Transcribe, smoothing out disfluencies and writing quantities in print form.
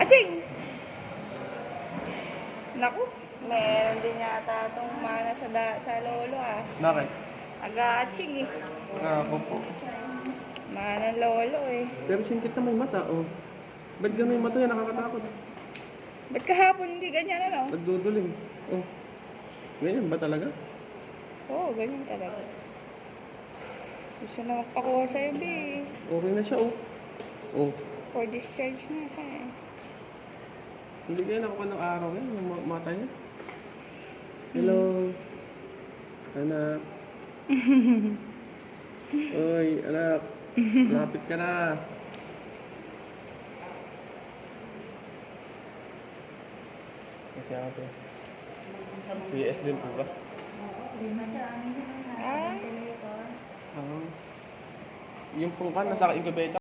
Aching! Naku, meron din yata itong mana sa lolo ah. Bakit? Aga-aching eh. Ako po. Mana ng lolo eh. Pero singkit na may mata, oh. Ba't ganun yung mata niya? Nakakatakot. Ba't kahapon hindi ganyan ano? Nagduduling. Oh. Ganyan ba talaga? Oo, ganyan talaga. Gusto na magpakuha sa'yo, B. Okay na siya, oh. Oh. For discharge na siya eh. Hindi kaya nakuha ng araw yan, yung mata niya. Hello. Anak. Oy, anak. Lapit ka na. Kasi ako to. CS din po ba? Ah? Yung pong kan, nasa incubator.